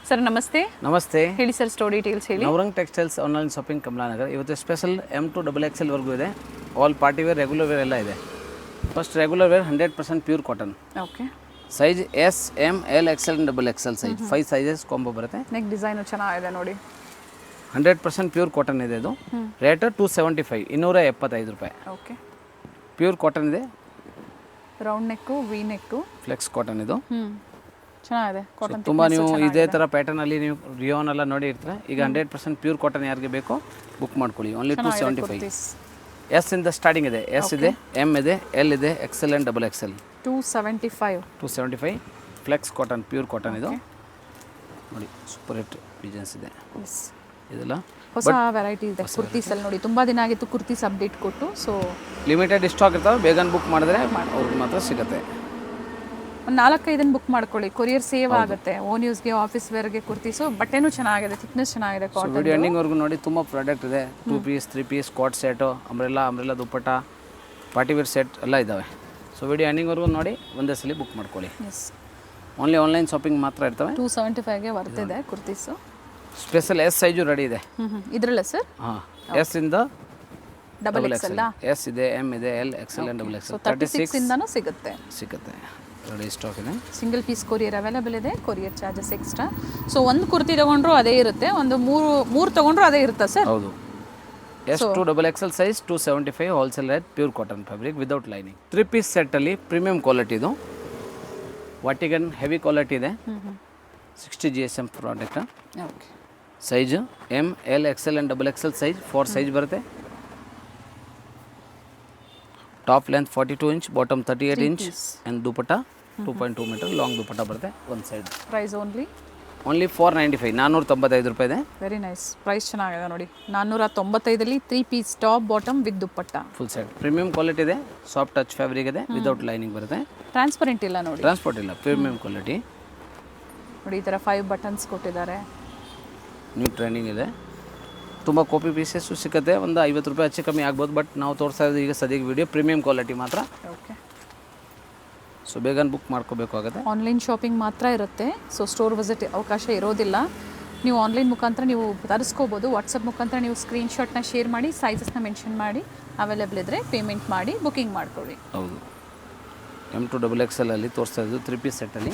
Sir ನಮಸ್ತೆ. ನಮಸ್ತೆ. ಹೇಳಿ ಸರ್, ಸ್ಟೋರ್ ಡೀಟೇಲ್ಸ್ ಹೇಳಿ. Navrang textiles online shopping Kamalanagar. ಇವತ್ತು ಸ್ಪೆಷಲ್ M2 XXL ವರೆಗೂ ಇದೆ. All party wear, regular wear ಎಲ್ಲ ಇದೆ. First regular wear 100% pure cotton. Okay. Size S, M, L, XL and XXL size 5 sizes combo ಬರುತ್ತೆ. ನೆಕ್ ಡಿಸೈನ್ ಚೆನ್ನಾಗಿದೆ ನೋಡಿ. 100% pure cotton ಇದೆ ಇದು. ರೇಟ್ 275 275 ರೂಪಾಯಿ. ಓಕೆ. ಪ್ಯೂರ್ ಕಾಟನ್ ಇದೆ. ರೌಂಡ್ ನೆಕ್ಕು, ವಿ ನೆಕ್ಕು, flex cotton ಇದು. ಚೆನ್ನಾಗಿದೆ ಕಾಟನ್. ತುಂಬ ನೀವು ಇದೇ ಥರ ಪ್ಯಾಟರ್ನಲ್ಲಿ ನೀವು ರಿಯೋನ್ ಎಲ್ಲ ನೋಡಿ ಇರ್ತಾರೆ. ಈಗ 100% ಪ್ಯೂರ್ ಕಾಟನ್ ಯಾರಿಗೆ ಬೇಕೋ ಬುಕ್ ಮಾಡ್ಕೊಳ್ಳಿ. ಓನ್ಲಿ 275. S ಇಂದ ಸ್ಟಾರ್ಟಿಂಗ್ ಇದೆ. S ಇದೆ, M ಇದೆ, L ಇದೆ, XL and XXL. 275 flex cotton, pure cotton ಇದು ನೋಡಿ. ಸೂಪರ್ ಹಿಟ್ ಡಿಸೈನ್ಸ್ ಇದೆ ಇದೆಲ್ಲ. ಹೊಸ ವೆರೈಟಿ ಇದೆ ಕುರ್ತೀಸ್ ಅಲ್ಲಿ ನೋಡಿ. ತುಂಬ ದಿನ ಆಗಿತ್ತು ಕುರ್ತೀಸ್ ಅಪ್ಡೇಟ್ ಕೊಟ್ಟು. ಸೊ ಲಿಮಿಟೆಡ್ ಸ್ಟಾಕ್ ಇರ್ತಾವೆ. ಬೇಗನೆ ಬುಕ್ ಮಾಡಿದ್ರೆ ಅವ್ರಿಗೆ ಮಾತ್ರ ಸಿಗುತ್ತೆ. ಒಂದು 4-5 ಬುಕ್ ಮಾಡ್ಕೊಳ್ಳಿ. ಕೊರಿಯರ್ ಸೇವ್ ಆಗುತ್ತೆ. ಓನ್ ಯೂಸ್ಗೆ, ಆಫೀಸ್ ವೇರ್ಗೆ ಕುರ್ತೀಸು. ಬಟ್ಟೆನೂ ಚೆನ್ನಾಗಿದೆ, ಥಿಕ್ನೆಸ್ ಚೆನ್ನಾಗಿದೆ. ಕಾಟನ್ ವಿಡಿಯೋ ಎಂಡಿಂಗ್ವರೆಗೂ ನೋಡಿ. ತುಂಬ ಪ್ರಾಡಕ್ಟ್ ಇದೆ. 2 ಪೀಸ್ 3 ಪೀಸ್ ಕಾಟ್ ಸೆಟು, ಅಂಬ್ರೆಲ್ಲಾ ದುಪ್ಪಟ್ಟ, ಪಾರ್ಟಿ ವೇರ್ ಸೆಟ್ ಎಲ್ಲ ಇದ್ದಾವೆ. ಸೊ ವಿಡಿಯೋ ಎಂಡಿಂಗ್ವರೆಗೂ ನೋಡಿ, ಒಂದೇ ಸಲ ಬುಕ್ ಮಾಡ್ಕೊಳ್ಳಿ. ಓನ್ಲಿ ಆನ್ಲೈನ್ ಶಾಪಿಂಗ್ ಮಾತ್ರ ಇರ್ತವೆ. 275ಗೆ ಬರ್ತಿದೆ kurtis. Special S size ready ಇದೆ ಇದ್ರಲ್ಲ ಸರ್. ಹಾಂ, S ಇಂದ XXL S ಇದೆ, M ಇದೆ, L, XL and XXL. 36 ಇಂದನೂ ಸಿಗುತ್ತೆ. ರೆಡಿ ಸ್ಟಾಕ್ ಇದೆ. ಸಿಂಗಲ್ ಪೀಸ್ ಕೊರಿಯರ್ ಅವೈಲೇಬಲ್ ಇದೆ. Courier charges extra. ಸೊ ಒಂದು ಕುರ್ತಿ ತೊಗೊಂಡ್ರು ಅದೇ ಇರುತ್ತೆ, ಒಂದು ಮೂರು ತೊಗೊಂಡ್ರು ಅದೇ ಇರುತ್ತೆ ಸರ್. ಹೌದು. S2 XXL size 275 wholesale rate, pure cotton fabric without lining. 3 piece ಸೆಟ್ಟಲ್ಲಿ ಪ್ರೀಮಿಯಂ ಕ್ವಾಲಿಟಿ ಇದು. ವಾಟಿಗನ್ ಹೆವಿ ಕ್ವಾಲಿಟಿ ಇದೆ. 60 GSM product. Okay. Size M, L, XL and XXL size 4 size ಬರುತ್ತೆ. Top length 42 inch, bottom 38 inch and dupatta 2.2 metre long dupatta ಬರುತ್ತೆ. ಒಂದು side. Price only 495 495 ರೂಪಾಯಿ ಇದೆ. Very nice. Price ಚೆನ್ನಾಗಿದೆ ನೋಡಿ. 495ಲ್ಲಿ 3 piece top bottom with dupatta full set. Premium quality ಇದೆ. Soft touch fabric ಇದೆ. ವಿದೌಟ್ ಲೈನಿಂಗ್ ಬರುತ್ತೆ. ಟ್ರಾನ್ಸ್ಪರೆಂಟ್ ಇಲ್ಲ ನೋಡಿ. ಟ್ರಾನ್ಸ್ಪೋರ್ಟ್ ಇಲ್ಲ. ಪ್ರೀಮಿಯಂ ಕ್ವಾಲಿಟಿ ನೋಡಿ. ಈ ಥರ 5 ಬಟನ್ಸ್ ಕೊಟ್ಟಿದ್ದಾರೆ. ನ್ಯೂ ಟ್ರೆಂಡಿಂಗ್ ಇದೆ. ತುಂಬ ಕಾಪಿ ಪೀಸಸ್ಸು ಸಿಗುತ್ತೆ. ಒಂದು 50 ರೂಪಾಯಿ ಹೆಚ್ಚು ಕಮ್ಮಿ ಆಗ್ಬೋದು. ಬಟ್ ನಾವು ತೋರಿಸ್ತಾ ಇರೋದು ಈಗ ಸದ್ಯಕ್ಕೆ ವಿಡಿಯೋ ಪ್ರೀಮಿಯಂ ಕ್ವಾಲಿಟಿ ಮಾತ್ರ. ಓಕೆ. ಸೊ ಬೇಗನೆ ಬುಕ್ ಮಾಡ್ಕೋಬೇಕಾಗುತ್ತೆ. ಆನ್ಲೈನ್ ಶಾಪಿಂಗ್ ಮಾತ್ರ ಇರುತ್ತೆ. ಸೊ ಸ್ಟೋರ್ ವಿಸಿಟ್ ಅವಕಾಶ ಇರೋದಿಲ್ಲ. ನೀವು ಆನ್ಲೈನ್ ಮುಖಾಂತರ ನೀವು ತರಿಸ್ಕೋಬೋದು. ವಾಟ್ಸಪ್ ಮುಖಾಂತರ ನೀವು ಸ್ಕ್ರೀನ್ಶಾಟ್ನ ಶೇರ್ ಮಾಡಿ, ಸೈಜಸ್ನ ಮೆನ್ಷನ್ ಮಾಡಿ, ಅವೈಲೇಬಲ್ ಇದ್ದರೆ ಪೇಮೆಂಟ್ ಮಾಡಿ ಬುಕ್ಕಿಂಗ್ ಮಾಡ್ಕೊಳ್ಳಿ. ಹೌದು. M2 XXL ಅಲ್ಲಿ ತೋರಿಸ್ತಾ ಇದ್ದು 3 ಪೀಸ್ ಸೆಟ್ಟಲ್ಲಿ.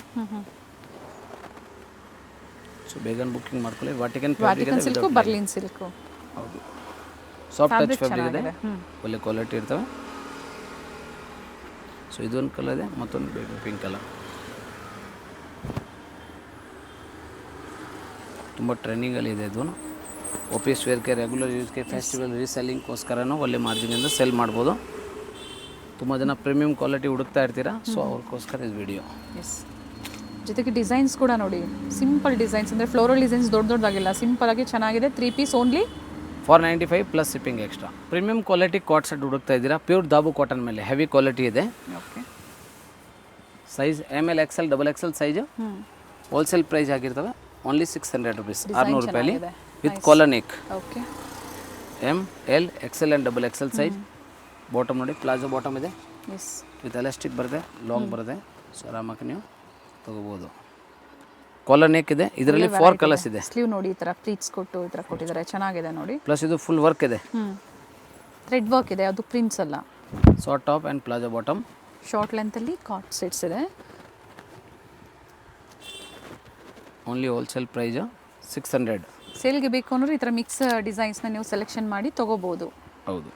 ಸೊ ಬೇಗನೆ ಬುಕ್ಕಿಂಗ್ ಮಾಡ್ಕೊಳ್ಳಿ. ವಾಟಿಕನ್ ಸಿಲ್ಕು, ಬರ್ಲಿನ್ ಸಿಲ್ಕು. ಹೌದು. ಸಾಫ್ಟ್ ಟಚ್ ಫ್ಯಾಬ್ರಿಕ್ ಇದೆ. ಒಳ್ಳೆ ಕ್ವಾಲಿಟಿ ಇರ್ತವೆ. ಸೊ ಇದೊಂದು ಕಲರ್ ಇದೆ, ಮತ್ತೊಂದು ಬೇಬಿ ಪಿಂಕ್ ಕಲರ್. ತುಂಬ ಟ್ರೆಂಡಿಂಗಲ್ಲಿ ಇದೆ ಇದು. ಆಫೀಸ್ ವೇರ್ಗೆ, ರೆಗ್ಯುಲರ್ ಯೂಸ್ಗೆ, ಫೆಸ್ಟಿವಲ್ ರೀಸೆಲ್ಲಿಂಗ್ಗೋಸ್ಕರನೂ ಒಳ್ಳೆ ಮಾರ್ಜಿನಿಂದ ಸೆಲ್ ಮಾಡ್ಬೋದು. ತುಂಬ ಜನ ಪ್ರೀಮಿಯಂ ಕ್ವಾಲಿಟಿ ಹುಡುಕ್ತಾ ಇರ್ತೀರಾ. ಸೊ ಅವ್ರಿಗೋಸ್ಕರ ಇದು ವಿಡಿಯೋ. ಎಸ್. ಜೊತೆಗೆ ಡಿಸೈನ್ಸ್ ಕೂಡ ನೋಡಿ. ಸಿಂಪಲ್ ಡಿಸೈನ್ಸ್ ಅಂದರೆ ಫ್ಲೋರಲ್ ಡಿಸೈನ್ಸ್ ದೊಡ್ಡದಾಗಿಲ್ಲ, ಸಿಂಪಲ್ ಆಗಿ ಚೆನ್ನಾಗಿದೆ. 3 piece only 495 plus shipping extra. Premium quality cot set ಹುಡುಕ್ತಾ ಇದ್ದೀರಾ. ಪ್ಯೂರ್ ದಾಬು ಕಾಟನ್ ಮೇಲೆ ಹೆವಿ ಕ್ವಾಲಿಟಿ ಇದೆ. Okay. Size ML, XL, XXL size. Wholesale price ಆಗಿರ್ತವೆ. ಓನ್ಲಿ 600 ರೂಪೀಸ್, 600 ರೂಪಾಯಲ್ಲಿ with collar neck. Okay. M, L, XL and XXL size. Bottom ನೋಡಿ, palazzo bottom ಇದೆ. Yes. With elastic ಬರುತ್ತೆ, long ಬರುತ್ತೆ. So ಆರಾಮಾಗಿ ನೀವು ತಗೋಬೋದು. ಕಾಲರ್ ನೆಕ್ ಇದೆ. ಇದರಲ್ಲಿ 4 ಕಲರ್ಸ್ ಇದೆ. ಸ್ಲೀವ್ ನೋಡಿ, ಈ ಥರ ಪ್ಲೀಟ್ಸ್ ಕೊಟ್ಟು ಈ ಥರ ಕೊಟ್ಟಿದ್ದಾರೆ. ಚೆನ್ನಾಗಿದೆ ನೋಡಿ. ಪ್ಲಸ್ ಇದು ಫುಲ್ ವರ್ಕ್ ಇದೆ. ಥ್ರೆಡ್ ವರ್ಕ್ ಇದೆ, ಅದು ಪ್ರಿಂಟ್ಸ್ ಅಲ್ಲ. Short top and palazzo bottom. Short ಲೆಂತಲ್ಲಿ ಕಾಟ್ ಸೆಟ್ಸ್ ಇದೆ. Only wholesale price 600. ಸೇಲ್ಗೆ ಬೇಕು ಅಂದ್ರೆ ಈ ಥರ ಮಿಕ್ಸ್ ಡಿಸೈನ್ಸ್ನ ನೀವು ಸೆಲೆಕ್ಷನ್ ಮಾಡಿ ತೊಗೋಬೋದು. ಹೌದು.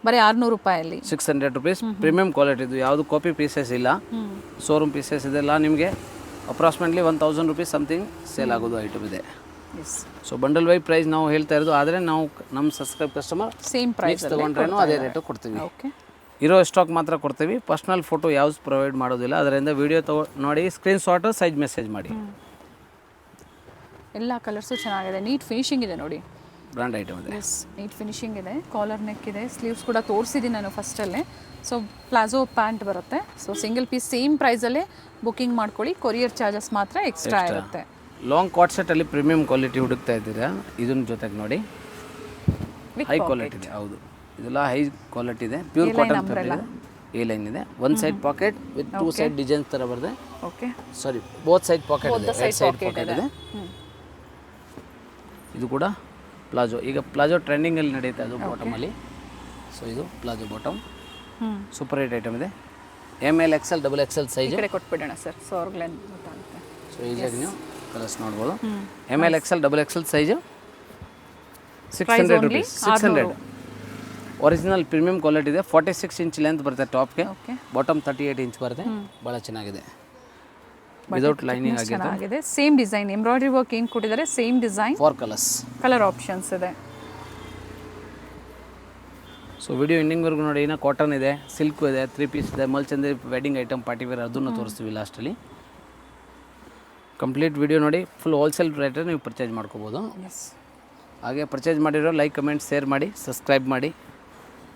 ಬರೀ 600 ರೂಪಾಯಲ್ಲಿ 600 ರೂಪೀಸ್. ಪ್ರೀಮಿಯಂ ಕ್ವಾಲಿಟಿ ಇದು. ಯಾವುದು ಕಾಪಿ ಪೀಸಸ್ ಇಲ್ಲ, ಶೋರೂಮ್ ಪೀಸಸ್ ಇದೆಲ್ಲ. ನಿಮಗೆ ಅಪ್ರಾಕ್ಸಿಮೇಟ್ಲಿ 1000 ರೂಪೀಸ್ ಸಮಥಿಂಗ್ ಸೇಲ್ ಆಗೋದು ಐಟಮ್ ಇದೆ. ಸೊ ಬಂಡಲ್ ವೈ ಪ್ರೈಸ್ ನಾವು ಹೇಳ್ತಾ ಇರೋದು. ಆದರೆ ನಾವು ನಮ್ಮ ಸಬ್ಸ್ಕ್ರೈಬ್ ಕಸ್ಟಮರ್ ಸೇಮ್ ಪ್ರೈಸ್ ತೊಗೊಂಡ್ರೇನು ಅದೇ ರೇಟು ಕೊಡ್ತೀವಿ. ಓಕೆ. ಇರೋ ಸ್ಟಾಕ್ ಮಾತ್ರ ಕೊಡ್ತೀವಿ. ಪರ್ಸ್ನಲ್ ಫೋಟೋ ಯಾವ್ದು ಪ್ರೊವೈಡ್ ಮಾಡೋದಿಲ್ಲ. ಅದರಿಂದ ವಿಡಿಯೋ ನೋಡಿ ಸ್ಕ್ರೀನ್ಶಾಟು ಸೈಜ್ ಮೆಸೇಜ್ ಮಾಡಿ. ಎಲ್ಲ ಕಲರ್ಸು ಚೆನ್ನಾಗಿದೆ. ನೀಟ್ ಫಿನಿಶಿಂಗ್ ಇದೆ ನೋಡಿ. ಬ್ರ್ಯಾಂಡ್ ಐಟಮ್ ಇದೆ. ಎಸ್, ನೀಟ್ ಫಿನಿಶಿಂಗ್ ಇದೆ. ಕಾಲರ್ ನೆಕ್ ಇದೆ. ಸ್ಲೀವ್ಸ್ ಕೂಡ ತೋರಿಸಿದ್ದೀನಿ ನಾನು ಫಸ್ಟಲ್ಲೇ. ಸೊ ಪ್ಲಾಜೋ ಪ್ಯಾಂಟ್ ಬರುತ್ತೆ. ಸೊ ಸಿಂಗಲ್ ಪೀಸ್ ಸೇಮ್ ಪ್ರೈಸಲ್ಲೇ ಬುಕ್ಕಿಂಗ್ ಮಾಡ್ಕೊಳ್ಳಿ. ಕೊರಿಯರ್ ಚಾರ್ಜಸ್ ಮಾತ್ರ ಎಕ್ಸ್ಟ್ರಾ ಇರುತ್ತೆ. ಲಾಂಗ್ ಕಾಟ್ ಸೆಟ್ಟಲ್ಲಿ ಪ್ರೀಮಿಯಂ ಕ್ವಾಲಿಟಿ ಹುಡುಕ್ತಾ ಇದ್ದೀರಾ. ಇದನ್ನ ಜೊತೆಗೆ ನೋಡಿ, ಹೈ ಕ್ವಾಲಿಟಿ ಇದೆ. ಹೌದು, ಇದೆಲ್ಲ ಹೈ ಕ್ವಾಲಿಟಿ ಇದೆ. Pure cotton fabric. A line ಇದೆ. One side pocket with 2 side designs ಥರ ಬರುತ್ತೆ. Okay. Sorry, both side pocket ಇದೆ. ಸೈಡ್ ಪಾಕೆಟ್ ಇದೆ. ಇದು ಕೂಡ ಪ್ಲಾಜೋ. ಈಗ ಪ್ಲಾಜೋ ಟ್ರೆಂಡಿಂಗಲ್ಲಿ ನಡೆಯುತ್ತೆ ಅದು ಬಾಟಮಲ್ಲಿ. ಸೊ ಇದು palazzo bottom, super hit item ಇದೆ. ML XL XXL ಈ ಸೈಜ್ ಕಡೆ ಕೊಟ್ಬಿಡೋಣ ಸರ್, ಸೊ ಅವ್ರಿಗೆ ಗೊತ್ತಾಗುತ್ತೆ. ಸೊ ಈಸಿಯಾಗಿ ನೀವು ಕಲರ್ಸ್ ನೋಡ್ಬೋದು. ML XL XXL size 600 rupees. 600 original premium quality ಇದೆ. 46 ಇಂಚ್ ಲೆಂತ್ ಬರುತ್ತೆ ಟಾಪ್ಗೆ, ಓಕೆ, ಬಾಟಮ್ 38 ಇಂಚ್ ಬರುತ್ತೆ. ಭಾಳ ಚೆನ್ನಾಗಿದೆ, ವಿದೌಟ್ ಲೈನಿಂಗ್ ಆಗಿದೆ. ಚೆನ್ನಾಗಿದೆ. ಸೇಮ್ ಡಿಸೈನ್, ಎಂಬ್ರಾಯ್ಡ್ರಿ ವರ್ಕ್ ಏನು ಕೊಟ್ಟಿದ್ದಾರೆ, same design, 4 colours, colour options ಇದೆ. ಸೊ ವಿಡಿಯೋ ಎಂಡಿಂಗ್ವರೆಗೂ ನೋಡಿ. ಇನ್ನು ಕಾಟನ್ ಇದೆ, ಸಿಲ್ಕು ಇದೆ, 3 ಪೀಸ್ ಇದೆ, ಮಲ್ಚಂದ್ರಿ ವೆಡ್ಡಿಂಗ್ ಐಟಮ್, ಪಾರ್ಟಿ ವೇರ್ ಅದನ್ನು ತೋರಿಸ್ತೀವಿ ಲಾಸ್ಟಲ್ಲಿ. ಕಂಪ್ಲೀಟ್ ವಿಡಿಯೋ ನೋಡಿ. ಫುಲ್ ಹೋಲ್ಸೇಲ್ ರೇಟಲ್ಲಿ ನೀವು ಪರ್ಚೇಸ್ ಮಾಡ್ಕೋಬೋದು. ಹಾಗೆ ಪರ್ಚೇಸ್ ಮಾಡಿರೋ ಲೈಕ್, ಕಮೆಂಟ್, ಶೇರ್ ಮಾಡಿ, ಸಬ್ಸ್ಕ್ರೈಬ್ ಮಾಡಿ.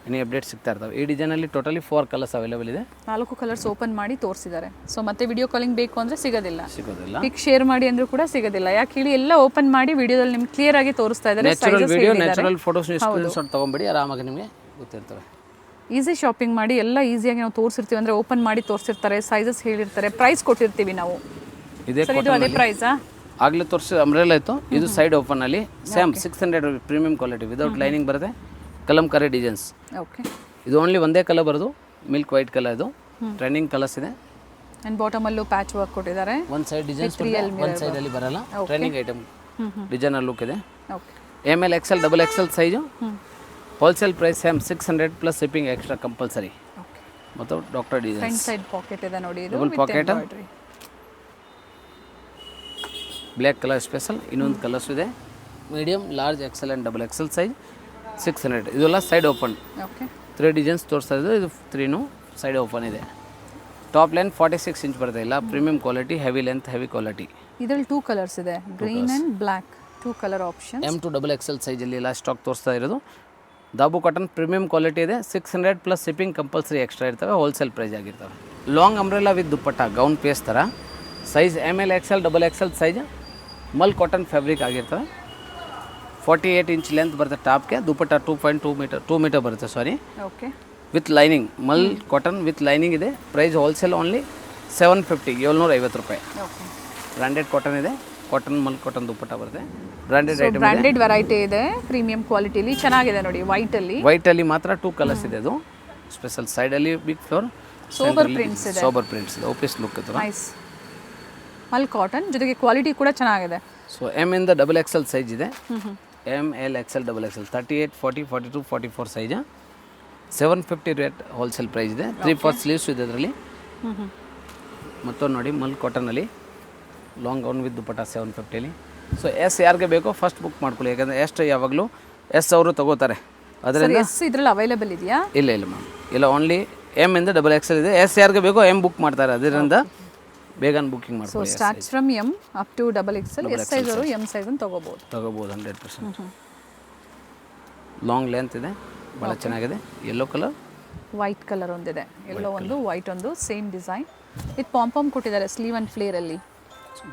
ಎನಿ ಅಪ್ಡೇಟ್ ಸಿಗ್ತಾ ಇರ್ತವೆ. ಈ ಡಿಸೈನಲ್ಲಿ ಟೋಟಲಿ 4 ಕಲರ್ಸ್ ಅವೈಲೇಬಲ್ ಇದೆ. 4 ಕಲರ್ಸ್ ಓಪನ್ ಮಾಡಿ ತೋರಿಸಿದ್ದಾರೆ. ಸೊ ಮತ್ತೆ ವಿಡಿಯೋ ಕಾಲಿಂಗ್ ಬೇಕು ಅಂದರೆ ಸಿಗೋದಿಲ್ಲ, ಸಿಗೋದಿಲ್ಲ. ಪಿಕ್ ಶೇರ್ ಮಾಡಿ ಅಂದ್ರೂ ಕೂಡ ಸಿಗೋದಿಲ್ಲ. ಯಾಕೆ ಹೇಳಿ ಎಲ್ಲ ಓಪನ್ ಮಾಡಿ ವಿಡಿಯೋದಲ್ಲಿ ನಿಮ್ಗೆ ಕ್ಲಿಯರ್ ಆಗಿ ತೋರಿಸ್ತಾ ಇದ್ದಾರೆ. Natural video, natural photos screenshot ತೊಗೊಂಬಿಡಿ, ಆರಾಮಾಗಿ ನಿಮಗೆ ಗೊತ್ತಿರ್ತವೆ. ಈಸಿ ಶಾಪಿಂಗ್ ಮಾಡಿ ಎಲ್ಲ ಈಸಿಯಾಗಿ ನಾವು ತೋರಿಸಿರ್ತೀವಿ. ಅಂದರೆ ಓಪನ್ ಮಾಡಿ ತೋರಿಸಿರ್ತಾರೆ, ಸೈಜಸ್ ಹೇಳಿರ್ತಾರೆ, ಪ್ರೈಸ್ ಕೊಟ್ಟಿರ್ತೀವಿ ನಾವು. ಇದೇ ಇದು ಅದೇ ಪ್ರೈಸಾ? ಆಗಲೇ ತೋರಿಸಿ ಅಂಬ್ರೆಲಾ ಇತ್ತು. ಇದು ಸೈಡ್ ಓಪನಲ್ಲಿ same 600 premium quality, without lining ಬರುತ್ತೆ. ಕಲಂಕಾರಿ ಡಿಸೈನ್ಸ್. ಓಕೆ, ಇದು ಓನ್ಲಿ ಒಂದೇ ಕಲರ್ ಬರೋದು, ಮಿಲ್ಕ್ ವೈಟ್ ಕಲರ್. ಇದು ಟ್ರೆಂಡಿಂಗ್ ಕಲರ್ಸ್ ಇದೆ. ಆ್ಯಂಡ್ ಬಾಟಮಲ್ಲೂ ಪ್ಯಾಚ್ ವರ್ಕ್ ಕೊಟ್ಟಿದ್ದಾರೆ. ಒಂದು ಸೈಡ್ ಡಿಸೈನ್ಸ್, ಒಂದು ಸೈಡಲ್ಲಿ ಬರಲ್ಲ. ಟ್ರೆಂಡಿಂಗ್ ಐಟಮ್, ಡಿಸೈನರ್ ಲುಕ್ ಇದೆ. Okay, ML XL XXL size. Wholesale price same 600 plus shipping extra compulsory. Okay, ಮತ್ತು doctor designs. Front side pocket ಇದೆ ನೋಡಿ, ಇದು double pocket, black colour special. ಇನ್ನೊಂದು ಕಲರ್ಸ್ ಇದೆ, medium, large, XL and XXL size 600. ಇದೆಲ್ಲ side open. Okay, 3 designs ತೋರಿಸ್ತಾ ಇದ್ದು. ಇದು 3 ಸೈಡ್ ಓಪನ್ ಇದೆ. ಟಾಪ್ ಲೈನ್ 46 ಇಂಚ್ ಬರುತ್ತೆ. ಇಲ್ಲ premium quality, heavy length, heavy quality. ಇದರಲ್ಲಿ 2 ಕಲರ್ಸ್ ಇದೆ, green and black, 2 colour option. M to XXL ಸೈಜಲ್ಲಿ ಎಲ್ಲ ಸ್ಟಾಕ್ ತೋರಿಸ್ತಾ ಇರೋದು. ದಾಬು ಕಾಟನ್ ಪ್ರೀಮಿಯಂ ಕ್ವಾಲಿಟಿ ಇದೆ. 600 ಪ್ಲಸ್ ಶಿಪ್ಪಿಂಗ್ ಕಂಪಲ್ಸರಿ ಎಕ್ಸ್ಟ್ರಾ ಇರ್ತವೆ. ಹೋಲ್ಸೇಲ್ ಪ್ರೈಸ್ ಆಗಿರ್ತವೆ. Long umbrella with dupatta, gown piece ಥರ. Size ML XL XXL size, mul cotton fabric ಆಗಿರ್ತವೆ. 48 ಇಂಚ್ ಲೆಂತ್ ಬರುತ್ತೆ ಟಾಪ್ಗೆ. ದುಪ್ಪಟ್ಟ 2 ಮೀಟರ್ ಬರುತ್ತೆ, sorry. Okay, with lining, mul cotton with lining ಇದೆ. Price wholesale only 750, 750 ರೂಪಾಯಿ. Okay, branded cotton ಇದೆ. Cotton, mul cotton dupatta ಬರುತ್ತೆ. Branded item, branded variety ಇದೆ, premium ಕ್ವಾಲಿಟಿಲಿ ಚೆನ್ನಾಗಿದೆ ನೋಡಿ. ವೈಟಲ್ಲಿ ಮಾತ್ರ 2 ಕಲರ್ಸ್ ಇದೆ. ಅದು ಸ್ಪೆಷಲ್. ಸೈಡಲ್ಲಿ ಬಿಗ್ ಫ್ಲೋರ್, ಸೋಬರ್ ಪ್ರಿಂಟ್ಸ್ ಇದೆ. ಸೋಬರ್ ಪ್ರಿಂಟ್ಸ್ ಇದೆ, ಆಫೀಸ್ ಲುಕ್ ಇದೆ. ನೈಸ್, ಮಲ್ ಕಾಟನ್ ಜೊತೆಗೆ ಕ್ವಾಲಿಟಿ ಕೂಡ ಚೆನ್ನಾಗಿದೆ. ಸೊ M ಇಂದ XXL ಸೈಜ್ ಇದೆ. ML XL XXL 38, 40, 42, 44 size. 750 rate wholesale price ಇದೆ. 3/4 ಸ್ಲೀವ್ಸ್ ಇದೆ ಇದರಲ್ಲಿ. ಮತ್ತೊಂದು ನೋಡಿ, ಮಲ್ ಕಾಟನಲ್ಲಿ ಲಾಂಗ್ ಗೌನ್ ವಿತ್ ದುಪ್ಪಟ್ಟ 750ಅಲ್ಲಿ. ಸೊ S ಯಾರಿಗೆ ಬೇಕೋ ಫಸ್ಟ್ ಬುಕ್ ಮಾಡ್ಕೊಳ್ಳಿ, ಯಾಕಂದರೆ ಎಷ್ಟು ಯಾವಾಗಲೂ S ಅವರು ತಗೋತಾರೆ. ಅದರಿಂದ ಇದರಲ್ಲಿ ಅವೈಲೇಬಲ್ ಇದೆಯಾ? ಇಲ್ಲ ಮ್ಯಾಮ್, ಇಲ್ಲ. ಓನ್ಲಿ M ಇಂದ XXL ಇದೆ. S ಯಾರಿಗೆ ಬೇಕೋ M ಬುಕ್ ಮಾಡ್ತಾರೆ. ಅದರಿಂದ ಬೇಗ ಬುಕ್ಕಿಂಗ್ ಮಾಡ್ಕೊಳ್ಳಿ. So starts from M up to XXL. S size ಅವರು M ಸೈಜ್ ತಗೋಬಹುದು 100%. ಲಾಂಗ್ ಲೆಂತ್ ಇದೆ, ಭಾಳ ಚೆನ್ನಾಗಿದೆ. ಯೆಲ್ಲೋ ಕಲರ್, ವೈಟ್ ಕಲರ್ ಒಂದಿದೆ, ಎಲ್ಲೋ ಒಂದು, ವೈಟ್ ಒಂದು, ಸೇಮ್ ಡಿಸೈನ್. ಇದು ಪಾಂಪಾಮ್ ಕೊಟ್ಟಿದ್ದಾರೆ ಸ್ಲೀವ್ ಆ್ಯಂಡ್ ಫ್ಲೇರಲ್ಲಿ.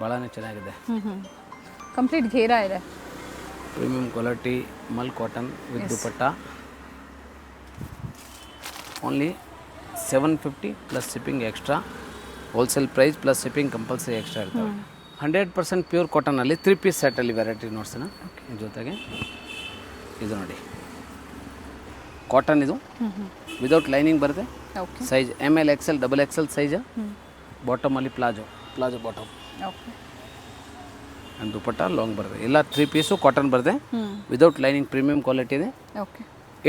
ಭಾಳನೇ ಚೆನ್ನಾಗಿದೆ. ಕಂಪ್ಲೀಟ್ ಘೇರಾ ಇದೆ. Premium quality, mul cotton with dupatta. Only 750 plus shipping extra. Wholesale price plus shipping compulsory extra ಇರ್ತವೆ. 100% ಪ್ಯೂರ್ ಕಾಟನಲ್ಲಿ 3 ಪೀಸ್ ಸೆಟ್ಟಲ್ಲಿ ವೆರೈಟಿ ನೋಡ್ಸೋಣ. ಜೊತೆಗೆ ಇದು ನೋಡಿ, ಕಾಟನ್ ಇದು ವಿದೌಟ್ ಲೈನಿಂಗ್ ಬರುತ್ತೆ. Size ML XL XXL size. ಬಾಟಮಲ್ಲಿ palazzo bottom. And dupatta long ಬರುತ್ತೆ. ಎಲ್ಲ 3 ಪೀಸು ಕಾಟನ್ ಬರುತ್ತೆ, ವಿದೌಟ್ ಲೈನಿಂಗ್, ಪ್ರೀಮಿಯಂ ಕ್ವಾಲಿಟಿ ಇದೆ.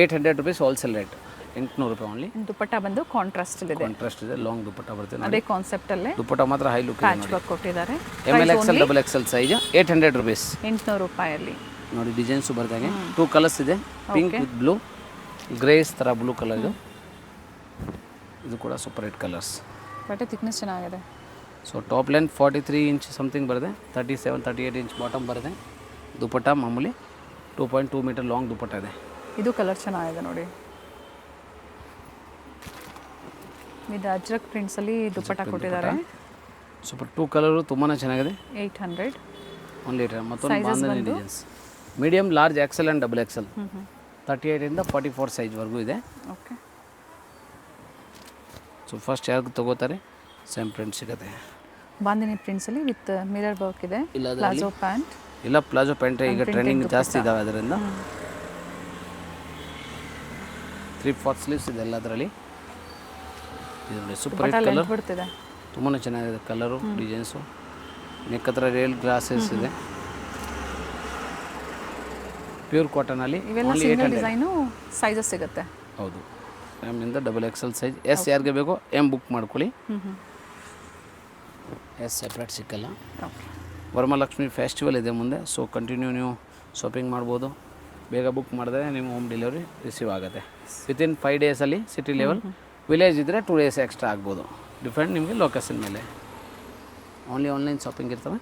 800 ರೂಪೀಸ್ ಹೋಲ್ಸೇಲ್ ರೇಟ್, 800 ರೂಪಾಯಿ ಓನ್ಲಿ. ದುಪ್ಪಟ್ಟ ಬಂದು ಕಾಂಟ್ರಾಸ್ಟ್ ಇದೆ. ಲಾಂಗ್ ದುಪ್ಪಟ್ಟ ಬರುತ್ತೆ. ಅದೇ ಕಾನ್ಸೆಪ್ಟ್ ಅಲ್ಲೇ ದುಪ್ಪಟ್ಟ ಮಾತ್ರ ಹೈ ಲುಕ್ ಪ್ಯಾಚ್ ವರ್ಕ್ ಕೊಟ್ಟಿದ್ದಾರೆ. ML XL XXL size 800 rupees, 800 ರೂಪಾಯಲ್ಲಿ. ನೋಡಿ ಡಿಸೈನ್ಸು ಬರ್ತಾಗೆ. 2 ಕಲರ್ಸ್ ಇದೆ, ಪಿಂಕ್ ವಿತ್ ಬ್ಲೂ, ಗ್ರೇಸ್ ಥರ ಬ್ಲೂ ಕಲರ್. ಇದು ಕೂಡ ಸೂಪರ್ ಹಿಟ್ ಕಲರ್ಸ್. ಬಟ್ಟೆ ಥಿಕ್ನೆಸ್ ಚೆನ್ನಾಗಿದೆ. So top line 43 inch something ಬರುತ್ತೆ. 37, 38 ಇಂಚ್ ಬಾಟಮ್ ಬರುತ್ತೆ. ದುಪ್ಪಟ್ಟ ಮಾಮೂಲಿ 2.2 ಮೀಟರ್ ಲಾಂಗ್ ದುಪ್ಪಟ್ಟ ಇದೆ. ಇದು ಕಲರ್ ಚೆನ್ನಾಗಿದೆ ನೋಡಿ. ಇದು ಅಜ್ರಕ್ ಪ್ರಿಂಟ್ಸಲ್ಲಿ ದುಪ್ಪಟ್ಟ ಕೊಟ್ಟಿದ್ದಾರೆ. ಸೂಪರ್. 2 ಕಲರು ತುಂಬಾ ಚೆನ್ನಾಗಿದೆ. 800 ಓನ್ಲಿ. ಮತ್ತೊಂದು bandhani designs, medium, large, XL and XXL. 38 ಇಂದ 44 ಸೈಜ್ವರೆಗೂ ಇದೆ. ಓಕೆ. ಸೊ ಫಸ್ಟ್ ಯಾರು ತಗೋತಾರೆ ಸೇಮ್ ಪ್ರಿಂಟ್ ಸಿಗುತ್ತೆ. ಬಾಂಧನಿ ಪ್ರಿಂಟ್ಸಲ್ಲಿ ವಿತ್ ಮಿರರ್ ವರ್ಕ್ ಇದೆ. ಪ್ಲಾಜೋ ಪ್ಯಾಂಟ್, ಇಲ್ಲ ಪ್ಲಾಜೋ ಪ್ಯಾಂಟ್ ಈಗ ಟ್ರೆಂಡಿಂಗ್ ಜಾಸ್ತಿ ಇದ್ದಾವೆ ಅದರಿಂದ 3/4 ಸ್ಲೀವ್ಸ್ ಇದೆ ಎಲ್ಲ ಅದರಲ್ಲಿ. ಇದು ನೋಡಿ ಸೂಪರ್ ಹಿಟ್ ಕಲರ್, ಬಿಡ್ತಿದೆ, ತುಂಬಾ ಚೆನ್ನಾಗಿದೆ ಕಲರು, ಡಿಸೈನ್ಸು. ನೆಕ್ ಹತ್ರ ರಿಯಲ್ ಗ್ಲಾಸಸ್ ಇದೆ, ಪ್ಯೂರ್ ಕಾಟನಲ್ಲಿ. ಇವೆಲ್ಲ ಸಿಂಗಲ್ ಡಿಸೈನು ಸೈಜಸ್ ಸಿಗುತ್ತೆ. ಹೌದು, ಎಮ್ ಇಂದ XXL ಸೈಜ್. ಎಸ್ ಯಾರಿಗೆ ಬೇಕೋ ಎಮ್ ಬುಕ್ ಮಾಡ್ಕೊಳ್ಳಿ, ಎಸ್ ಸೆಪ್ರೇಟ್ ಸಿಕ್ಕಲ್ಲ. ವರಮಹಾಲಕ್ಷ್ಮಿ ಫೆಸ್ಟಿವಲ್ ಇದೆ ಮುಂದೆ, ಸೊ ಕಂಟಿನ್ಯೂ ನೀವು ಶಾಪಿಂಗ್ ಮಾಡ್ಬೋದು. ಬೇಗ ಬುಕ್ ಮಾಡಿದ್ರೆ ನಿಮ್ಮ ಹೋಮ್ ಡೆಲಿವರಿ ರಿಸೀವ್ ಆಗುತ್ತೆ ವಿತಿನ್ 5 ಡೇಸಲ್ಲಿ. ಸಿಟಿ ಲೆವೆಲ್, ವಿಲೇಜ್ ಇದ್ದರೆ 2 ಡೇಸ್ ಎಕ್ಸ್ಟ್ರಾ ಆಗ್ಬೋದು, ಡಿಫ್ರೆಂಟ್ ನಿಮಗೆ ಲೊಕೇಶನ್ ಮೇಲೆ. ಓನ್ಲಿ ಆನ್ಲೈನ್ ಶಾಪಿಂಗ್ ಇರ್ತವೆ.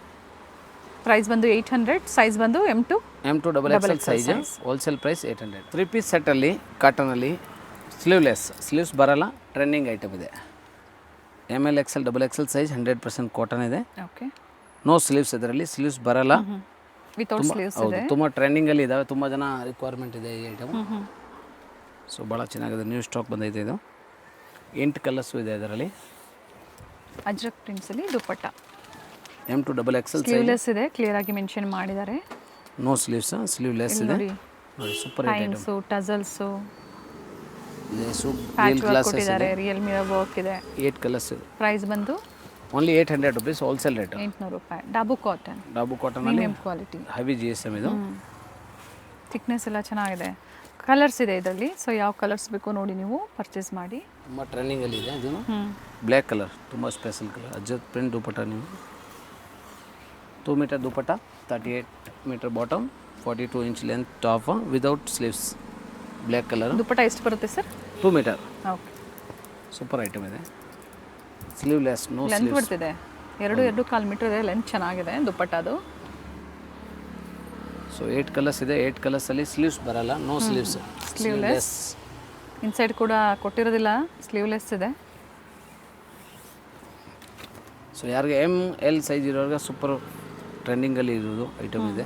ಪ್ರೈಸ್ ಬಂದು 800, ಸೈಜ್ ಬಂದು M2 XXL size, wholesale price 800. 3 piece ಸೆಟ್ಟಲ್ಲಿ ಕಾಟನಲ್ಲಿ ಸ್ಲೀವ್ಸ್ ಬರಲ್ಲ, ಟ್ರೆಂಡಿಂಗ್ ಐಟಮ್ ಇದೆ. ML XL XXL size 100% cotton ಇದೆ. ಓಕೆ, ನೋ ಸ್ಲೀವ್ಸ್, ಇದರಲ್ಲಿ ಸ್ಲೀವ್ಸ್ ಬರಲ್ಲ, ವಿತೌಟ್ ಸ್ಲೀವ್ಸ್ ಹೌದು. ಇದೆ. ತುಂಬ ಟ್ರೆಂಡಿಂಗಲ್ಲಿ ಇದ್ದಾವೆ, ತುಂಬ ಜನ ರಿಕ್ವೈರ್ಮೆಂಟ್ ಇದೆ ಈ ಐಟಮ್. ಸೊ ಭಾಳ ಚೆನ್ನಾಗಿದೆ, ನ್ಯೂ ಸ್ಟಾಕ್ ಬಂದೈತೆ ಇದು. 8 ಕಲರ್ಸು ಇದೆ ಇದರಲ್ಲಿ. ಅಜ್ರಕ್ ಪ್ರಿಂಟ್ಸಲ್ಲಿ ದುಪ್ಪಟ್ಟ, M2 XXL ಸ್ಲೀವ್ಲೆಸ್ ಇದೆ, ಕ್ಲಿಯರ್ ಆಗಿ ಮೆನ್ಷನ್ ಮಾಡಿದ್ದಾರೆ. ನೋ ಸ್ಲೀವ್ಸ್, ಸ್ಲೀವ್ಲೆಸ್ ಇದೆ ನೋಡಿ. ಸೂಪರ್ ಟೈಮ್ಸು, ಟಜಲ್ಸು, ಲೇಸು, ಪ್ಯಾಚ್ ವರ್ಕ್ ಕೊಟ್ಟಿದ್ದಾರೆ, ರಿಯಲ್ ಮಿರರ್ ವರ್ಕ್ ಇದೆ. 8 ಕಲರ್ಸ್ ಇದೆ. ಪ್ರೈಸ್ ಬಂದು ಓನ್ಲಿ 800 ರುಪೀಸ್, ಹೋಲ್ಸೇಲ್ ರೇಟ್. 800 ರೂಪಾಯಿ. ಡಾಬು ಕಾಟನ್ ಕಾಟನಲ್ಲಿ ಪ್ರೀಮಿಯಂ ಕ್ವಾಲಿಟಿ, ಹೆವಿ GSM ಇದು. ಥಿಕ್ನೆಸ್ ಎಲ್ಲ ಚೆನ್ನಾಗಿದೆ. ಕಲರ್ಸ್ ಇದೆ ಇದರಲ್ಲಿ, ಸೊ ಯಾವ ಕಲರ್ಸ್ ಬೇಕೋ ನೋಡಿ ನೀವು ಪರ್ಚೇಸ್ ಮಾಡಿ. ತುಂಬ ಟ್ರೆಂಡಿಂಗಲ್ಲಿ ಇದೆ ಇದು. ಬ್ಲ್ಯಾಕ್ ಕಲರ್, ತುಂಬ ಸ್ಪೆಷಲ್ ಕಲರ್. ಅಜ್ಜತ್ ಪ್ರಿಂಟ್ ದುಪಟ್ಟ, ನೀವು 2 metre dupatta, 38 metre bottom, 42 inch length top without sleeves, black colour. Dupatta ಎಷ್ಟು ಬರುತ್ತೆ sir? 2 metre. Okay, super item ಇದೆ. Sleeveless, no length sleeves. ಬಿಡ್ತಿದೆ, 2.25 ಮೀಟರ್ ಇದೆ, ಲೆಂತ್ ಚೆನ್ನಾಗಿದೆ ದುಪ್ಪಟ್ಟದು. ಸೊ 8 ಕಲರ್ಸ್ ಇದೆ. 8 ಕಲರ್ಸಲ್ಲಿ ಸ್ಲೀವ್ಸ್ ಬರಲ್ಲ, ನೋ ಸ್ಲೀವ್ಸ್, ಸ್ಲೀವ್ಲೆಸ್. ಇನ್ಸೈಡ್ ಕೂಡ ಕೊಟ್ಟಿರೋದಿಲ್ಲ, ಸ್ಲೀವ್ಲೆಸ್ ಇದೆ. ಸೊ ಯಾರಿಗೆ ML ಸೈಜ್ ಇರೋರಿಗೆ ಸೂಪರ್ ಟ್ರೆಂಡಿಂಗಲ್ಲಿ ಇರೋದು ಐಟಮ್ ಇದೆ.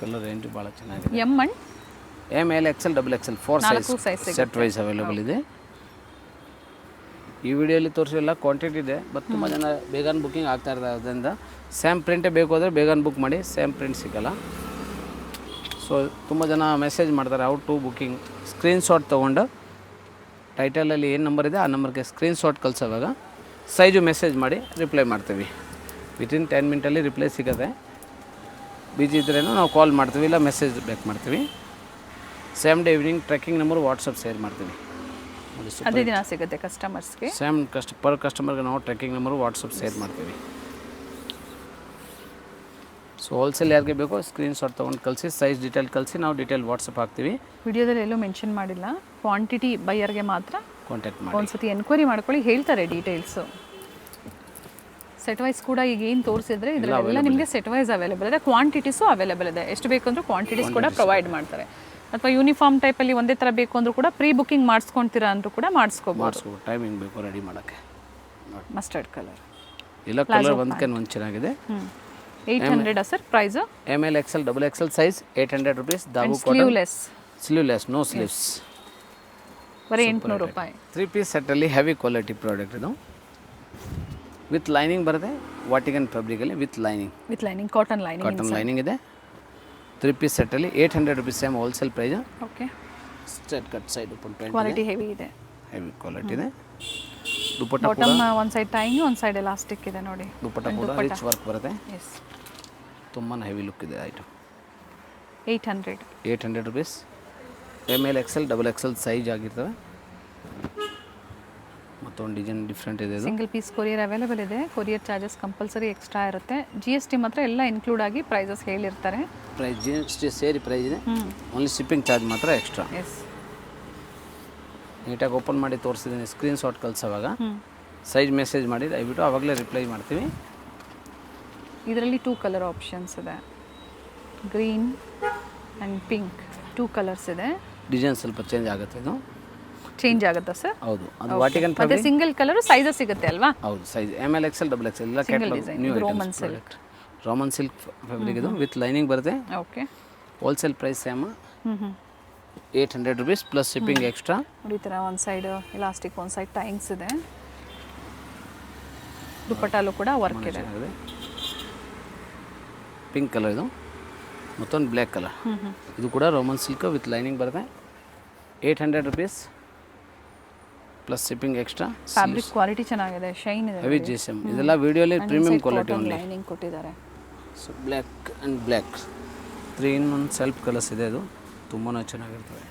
ಕಲರ್ ರೇಂಜು ಭಾಳ ಚೆನ್ನಾಗಿದೆ. ML XL XXL 4 size set wise available ಇದೆ. ಈ ವಿಡಿಯೋಲಿ ತೋರಿಸಿಲ್ಲ, ಕ್ವಾಂಟಿಟಿ ಇದೆ, ಬಟ್ ತುಂಬ ಜನ ಬೇಗನೆ ಬುಕ್ಕಿಂಗ್ ಆಗ್ತಾ ಇರೋದ್ರಿಂದ ಸೇಮ್ ಪ್ರಿಂಟೇ ಬೇಕು ಅಂದರೆ ಬೇಗನೆ ಬುಕ್ ಮಾಡಿ, ಸೇಮ್ ಪ್ರಿಂಟ್ ಸಿಗೋಲ್ಲ. ಸೊ ತುಂಬ ಜನ ಮೆಸೇಜ್ ಮಾಡ್ತಾರೆ ಔಟ್ ಟು ಬುಕ್ಕಿಂಗ್. ಸ್ಕ್ರೀನ್ಶಾಟ್ ತೊಗೊಂಡು ಟೈಟಲಲ್ಲಿ ಏನು ನಂಬರ್ ಇದೆ ಆ ನಂಬರ್ಗೆ ಸ್ಕ್ರೀನ್ಶಾಟ್ ಕಳಿಸೋವಾಗ ಸೈಜು ಮೆಸೇಜ್ ಮಾಡಿ ರಿಪ್ಲೈ ಮಾಡ್ತೀವಿ. ವಿತಿನ್ 10 ಮಿನಿಟಲ್ಲಿ ರಿಪ್ಲೈ ಸಿಗುತ್ತೆ. ಬಿಜಿ ಇದ್ರೇನು ನಾವು ಕಾಲ್ ಮಾಡ್ತೀವಿ, ಇಲ್ಲ ಮೆಸೇಜ್ ಬ್ಯಾಕ್ ಮಾಡ್ತೀವಿ. Same day evening tracking number WhatsApp share ಮಾಡ್ತೀವಿ. ಅದೇ ದಿನ ಸಿಗುತ್ತೆ ಕಸ್ಟಮರ್ಸ್ಗೆ. ಸೇಮ್ ಪರ್ ಕಸ್ಟಮರ್ಗೆ ನಾವು ಟ್ರ್ಯಾಕಿಂಗ್ ನಂಬರ್ ವಾಟ್ಸಪ್ ಶೇರ್ ಮಾಡ್ತೀವಿ. ಸೊ ಹೋಲ್ಸೇಲ್ ಯಾರಿಗೆ ಬೇಕೋ ಸ್ಕ್ರೀನ್ಶಾಟ್ ತೊಗೊಂಡು ಕಳಿಸಿ, ಸೈಜ್ ಡೀಟೇಲ್ ಕಳಿಸಿ, ನಾವು ಡೀಟೇಲ್ ವಾಟ್ಸಪ್ ಹಾಕ್ತೀವಿ. ವಿಡಿಯೋದಲ್ಲಿ ಎಲ್ಲೂ ಮೆನ್ಷನ್ ಮಾಡಿಲ್ಲ, ಕ್ವಾಂಟಿಟಿ ಬೈಯರ್ಗೆ ಮಾತ್ರ ಕಾಂಟ್ಯಾಕ್ಟ್ ಮಾಡಿ. ಒಂದ್ಸತಿ ಎನ್ಕ್ವೈರಿ ಮಾಡ್ಕೊಳ್ಳಿ, ಹೇಳ್ತಾರೆ ಡೀಟೇಲ್ಸು. ಸೆಟ್ ವೈಸ್ ಕೂಡ ಈಗ ಏನು ತೋರಿಸಿದ್ರೆ ಇದರಲ್ಲೆಲ್ಲ ನಿಮಗೆ ಸೆಟ್ ವೈಸ್ ಅವೈಲೇಬಲ್ ಇದೆ, ಕ್ವಾಂಟಿಟೀಸು ಅವೈಲೇಬಲ್ ಇದೆ. ಎಷ್ಟು ಬೇಕಂದ್ರೂ ಕ್ವಾಂಟಿಟೀಸ್ ಕೂಡ ಪ್ರೊವೈಡ್ ಮಾಡ್ತಾರೆ. ಅಥವಾ ಯೂನಿಫಾರ್ಮ್ ಟೈಪಲ್ಲಿ ಒಂದೇ ಥರ ಬೇಕು ಅಂದರೂ ಕೂಡ ಪ್ರೀ ಬುಕ್ಕಿಂಗ್ ಮಾಡಿಸ್ಕೊತೀರಾ ಅಂದರೂ ಕೂಡ ಮಾಡಿಸ್ಕೋಬೋದು. ಟೈಮಿಂಗ್ ಬೇಕು ರೆಡಿ ಮಾಡೋಕ್ಕೆ. ಮಸ್ಟರ್ಡ್ ಕಲರ್ ಇಲ್ಲ, ಕಲರ್ ಒಂದು ಚೆನ್ನಾಗಿದೆ. 800 sir price. ML XL XXL size 800 rupees. ದಾಬು ಸ್ಲೀವ್ಲೆಸ್, ನೋ ಸ್ಲೀವ್ಸ್, ಬರೀ 800 ರೂಪಾಯಿ. 3 ಪೀಸ್ ಸೆಟ್ಟಲ್ಲಿ ಹೆವಿ ಕ್ವಾಲಿಟಿ ಪ್ರಾಡಕ್ಟ್ ಇದು. ವಿತ್ ಲೈನಿಂಗ್ ಬರುತ್ತೆ, ವಾಟಿಕನ್ ಫ್ಯಾಬ್ರಿಕಲ್ಲಿ ವಿತ್ ಲೈನಿಂಗ್ ಕಾಟನ್ ಲೈನಿಂಗ್ ಇದೆ. 3 ಪೀಸ್ ಸೆಟ್ಟಲ್ಲಿ 800 rupees, same wholesale price. Okay, straight cut side open pant, quality heavy ಇದೆ, ಹೆವಿ ಕ್ವಾಲಿಟಿ ಇದೆ. ದುಪಟ್ಟ ಬಾಟಮ್ ಒಂದು ಸೈಡ್ ಟೈಂಗ್, ಒಂದು ಸೈಡ್ ಎಲಾಸ್ಟಿಕ್ ಇದೆ ನೋಡಿ. ದುಪಟ್ಟ ಕೂಡ ರಿಚ್ ವರ್ಕ್ ಬರುತ್ತೆ. ಎಸ್, ತುಂಬಾ ಹೆವಿ ಲುಕ್ ಇದೆ item. 800 rupees. ML XL XXL size ಆಗಿರ್ತವೆ. ಮತ್ತೊಂದು ಡಿಸೈನ್ ಡಿಫ್ರೆಂಟ್ ಇದೆ. ಸಿಂಗಲ್ ಪೀಸ್ ಕೊರಿಯರ್ ಅವೈಲೇಬಲ್ ಇದೆ. ಕೊರಿಯರ್ ಚಾರ್ಜಸ್ ಕಂಪಲ್ಸರಿ ಎಕ್ಸ್ಟ್ರಾ ಇರುತ್ತೆ. GST ಮಾತ್ರ ಎಲ್ಲ ಇನ್ಕ್ಲೂಡ್ ಆಗಿ ಪ್ರೈಸಸ್ ಹೇಳಿರ್ತಾರೆ. ಪ್ರೈಸ್ GST ಸೇರಿ ಪ್ರೈಸ್ ಇದೆ, ಓನ್ಲಿ ಶಿಪ್ಪಿಂಗ್ ಚಾರ್ಜ್ ಮಾತ್ರ ಎಕ್ಸ್ಟ್ರಾ. ಎಸ್, ನೀಟಾಗಿ ಓಪನ್ ಮಾಡಿ ತೋರಿಸಿದ್ದೀನಿ. ಸ್ಕ್ರೀನ್ಶಾಟ್ ಕಳಿಸೋವಾಗ ಸೈಜ್ ಮೆಸೇಜ್ ಮಾಡಿ ದಯವಿಟ್ಟು ಆವಾಗಲೇ ರಿಪ್ಲೈ ಮಾಡ್ತೀವಿ. ಇದರಲ್ಲಿ 2 ಕಲರ್ ಆಪ್ಷನ್ಸ್ ಇದೆ, ಗ್ರೀನ್ ಆ್ಯಂಡ್ ಪಿಂಕ್. 2 ಕಲರ್ಸ್ ಇದೆ. ಡಿಸೈನ್ ಸ್ವಲ್ಪ ಚೇಂಜ್ ಆಗುತ್ತೆ. ಇದು ಚೇಂಜ್ ಆಗುತ್ತಾ ಸರ್? ಹೌದು, ಅದು ವಾಟಿಕನ್ ಮತ್ತೆ ಸಿಂಗಲ್ ಕಲರ್ ಸೈಜಸ್ ಸಿಗುತ್ತೆ ಅಲ್ವಾ? ಹೌದು, ಸೈಜ್ ML XL XXL ಎಲ್ಲ catalogue new items. Roman silk fabric ಇದು, ವಿತ್ ಲೈನಿಂಗ್ ಬರುತ್ತೆ. Okay, wholesale price same 800 rupees plus shipping extra. ನೋಡಿ, ಈ ಥರ ಒಂದು ಸೈಡ್ ಎಲಾಸ್ಟಿಕ್, ಒಂದು ಸೈಡ್ ಟೈಂಗ್ಸ್ ಇದೆ. ದುಪ್ಪಟ್ಟಲ್ಲೂ ಕೂಡ ವರ್ಕ್ ಇದೆ. ಚೆನ್ನಾಗಿದೆ. ಪಿಂಕ್ ಕಲರ್ ಇದು, ಮತ್ತೊಂದು ಬ್ಲ್ಯಾಕ್ ಕಲರ್. ಇದು ಕೂಡ ರೋಮನ್ ಸಿಲ್ಕ್ ವಿತ್ ಲೈನಿಂಗ್ ಬರುತ್ತೆ. 800 rupees plus shipping extra. Fabric quality ಚೆನ್ನಾಗಿದೆ, ಶೈನ್ ಇದೆ. Heavy GSM. ಇದೆಲ್ಲ ವಿಡಿಯೋಲಿ ಪ್ರೀಮಿಯಂ ಕ್ವಾಲಿಟಿ ಓನ್ಲಿ. ಲೈನಿಂಗ್ ಕೊಟ್ಟಿದ್ದಾರೆ. So black and black 3-in-1 self colours ಇದೆ. ಇದು ತುಂಬಾ ಚೆನ್ನಾಗಿರ್ತದೆ.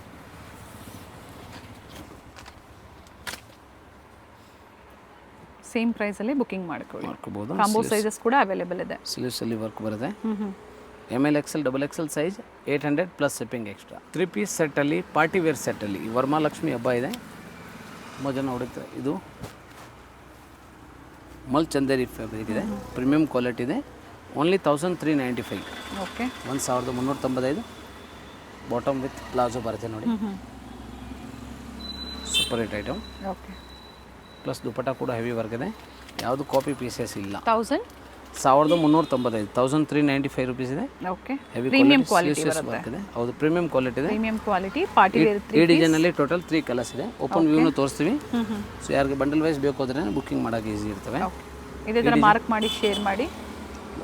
ಸೇಮ್ ಪ್ರೈಸಲ್ಲಿ ಬುಕಿಂಗ್ ಮಾಡ್ಕೋಬೋದು. ಮಾಡ್ಕೋಬೋದು. ಕಾಂಬೋ ಸೈಜಸ್ ಕೂಡ ಅವೈಲೇಬಲ್ ಇದೆ. ಸ್ಲೀವ್ಸಲ್ಲಿ ವರ್ಕ್ ಬರುತ್ತೆ. ML XL XXL size 800 plus shipping extra. 3 piece ಸೆಟ್ಟಲ್ಲಿ ಪಾರ್ಟಿ ವೇರ್ ಸೆಟ್ಟಲ್ಲಿ ಈ ವರಮಹಾಲಕ್ಷ್ಮಿ ಹಬ್ಬ ಇದೆ, ತುಂಬ ಜನ ಹೊಡುತ್ತೆ. ಇದು ಮಲ್ ಚಂದೇರಿ ಫ್ಯಾಬ್ರಿಕ್ ಇದೆ, ಪ್ರೀಮಿಯಂ ಕ್ವಾಲಿಟಿ ಇದೆ. Only 1395. Okay, 1395. Bottom with palazzo ಬರುತ್ತೆ ನೋಡಿ. Super hit item. Okay, plus dupatta ಕೂಡ ಹೆವಿ ವರ್ಕ್ ಇದೆ, ಯಾವುದು ಕಾಪಿ ಪೀಸಸ್ ಇಲ್ಲ. 1395. 1395 rupees ಇದೆ. Okay, heavy premium quality work ಇದೆ. ಹೌದು, ಪ್ರೀಮಿಯಂ ಕ್ವಾಲಿಟಿ ಇದೆ. Premium quality party wear. ಈ ಡಿಸೈನಲ್ಲಿ ಟೋಟಲ್ 3 ಕಲರ್ಸ್ ಇದೆ. ಓಪನ್ ವ್ಯೂನು ತೋರಿಸ್ತೀವಿ. ಸೊ ಯಾರಿಗೆ ಬಂಡಲ್ ವೈಸ್ ಬೇಕು ಅಂದರೆ ಬುಕ್ಕಿಂಗ್ ಮಾಡೋಕೆ ಈಸಿ ಇರ್ತವೆ. ಇದೇ ಥರ ಮಾರ್ಕ್ ಮಾಡಿ ಶೇರ್ ಮಾಡಿ.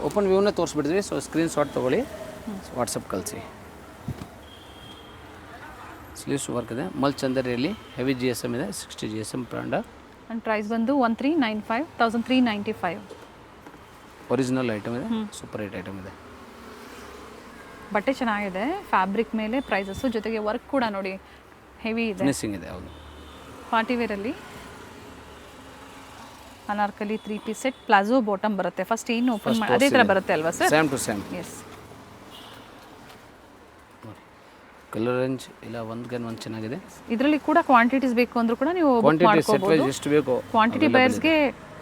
ಓಪನ್ ವ್ಯೂನೇ ತೋರಿಸ್ಬಿಡ್ತೀವಿ. ಸೊ ಸ್ಕ್ರೀನ್ ಶಾಟ್ ತೊಗೊಳ್ಳಿ, ವಾಟ್ಸಪ್ ಕಳಿಸಿ. ಸ್ಲೀವ್ಸ್ ವರ್ಕ್ ಇದೆ, ಮಲ್ ಚಂದರಿಯಲ್ಲಿ ಹೆವಿ GSM ಇದೆ. 60 GSM ಬ್ರ್ಯಾಂಡ್. ಆ್ಯಂಡ್ ಪ್ರೈಸ್ ಬಂದು 1395. 1395. ಒರಿಜಿನಲ್ ಐಟಮ್ ಇದೆ, ಸೂಪರ್ ಹಿಟ್ ಐಟಮ್ ಇದೆ. ಬಟ್ಟೆ ಚೆನ್ನಾಗಿದೆ, ಫ್ಯಾಬ್ರಿಕ್ ಮೇಲೆ ಪ್ರೈಸಸ್ಸು, ಜೊತೆಗೆ ವರ್ಕ್ ಕೂಡ ನೋಡಿ ಹೆವಿ ಇದೆ, ಫಿನಿಶಿಂಗ್ ಇದೆ. ಹೌದು, ಪಾರ್ಟಿ ವೇರಲ್ಲಿ anarkali 3 piece set, palazzo bottom ಬರುತ್ತೆ. ಫಸ್ಟ್ ಏನು ಓಪನ್ ಮಾಡಿ ಅದೇ ಥರ ಬರುತ್ತೆ ಅಲ್ವಾ sir? Same to same. Yes, colour range ಇಲ್ಲ ಒಂದು ಚೆನ್ನಾಗಿದೆ. ಇದರಲ್ಲಿ ಕೂಡ ಕ್ವಾಂಟಿಟೀಸ್ ಬೇಕು ಅಂದ್ರೂ ಕೂಡ ನೀವು ಬುಕ್ ಮಾಡ್ಕೋಬಹುದು. ಎಷ್ಟು ಬೇಕು ಕ್ವಾಂಟಿಟಿ ಬಯರ್ಸ್ಗೆ